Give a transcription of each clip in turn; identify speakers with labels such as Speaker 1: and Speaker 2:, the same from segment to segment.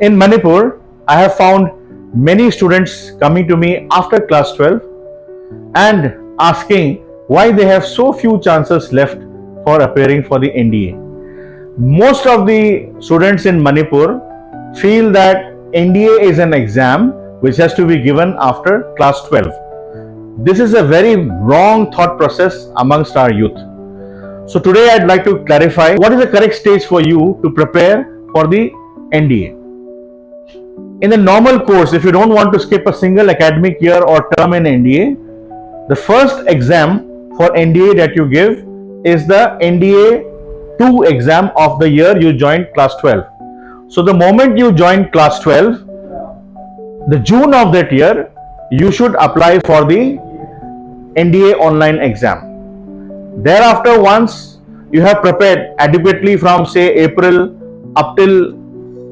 Speaker 1: In Manipur, I have found many students coming to me after class 12 and asking why they have so few chances left for appearing for the NDA. Most of the students in Manipur feel that NDA is an exam which has to be given after class 12. This is a very wrong thought process amongst our youth. So today I'd like to clarify what is the correct stage for you to prepare for the NDA. In the normal course, if you don't want to skip a single academic year or term in NDA, the first exam for NDA that you give is the NDA 2 exam of the year you joined class 12. So the moment you join class 12, the June of that year, you should apply for the NDA online exam. Thereafter, once you have prepared adequately from say April up till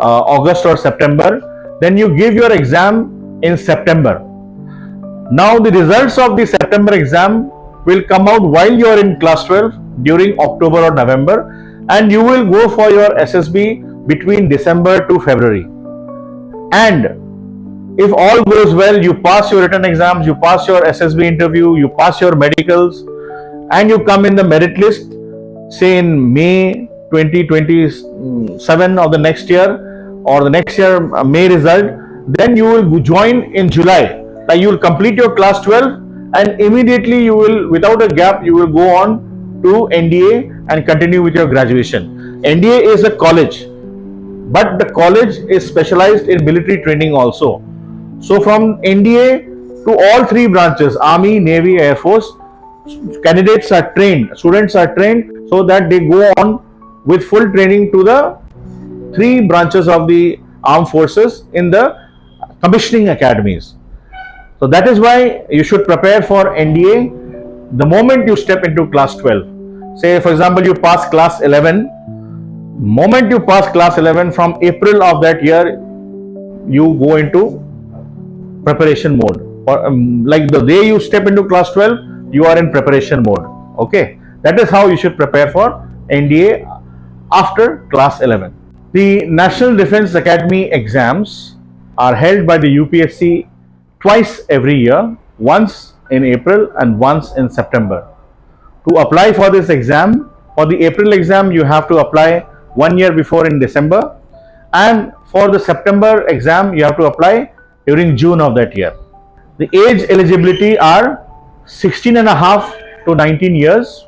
Speaker 1: August or September, then you give your exam in September. Now the results of the September exam will come out while you are in class 12 during October or November, and you will go for your SSB between December to February. And if all goes well, you pass your written exams, you pass your SSB interview, you pass your medicals, and you come in the merit list, say in May 2027 of the next year, or the next year May result, then you will join in July. Like you will complete your class 12 and immediately you will, without a gap, you will go on to NDA and continue with your graduation. NDA is a college, but the college is specialized in military training also. So from NDA to all three branches, Army, Navy, Air Force, candidates are trained, students are trained so that they go on with full training to the three branches of the armed forces in the commissioning academies. So that is why you should prepare for NDA the moment you step into class 12. Say for example you pass class 11, moment you pass class 11, from April of that year you go into preparation mode, or like the day you step into class 12 you are in preparation mode. Okay, that is how you should prepare for NDA after class 11. The National Defence Academy exams are held by the UPSC twice every year, once in April and once in September. To apply for this exam, for the April exam you have to apply 1 year before in December, and for the September exam you have to apply during June of that year. The age eligibility are 16.5 to 19 years,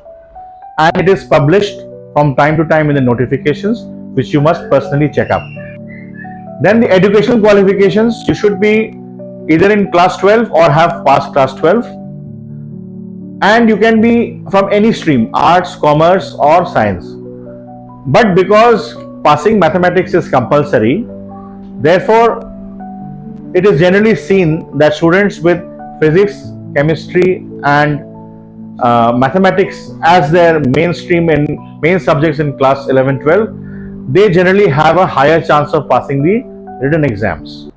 Speaker 1: and it is published from time to time in the notifications, which you must personally check up. Then the educational qualifications, you should be either in class 12 or have passed class 12, and you can be from any stream, arts, commerce or science. But because passing mathematics is compulsory, therefore it is generally seen that students with physics, chemistry and mathematics as their mainstream and main subjects in class 11-12, they generally have a higher chance of passing the written exams.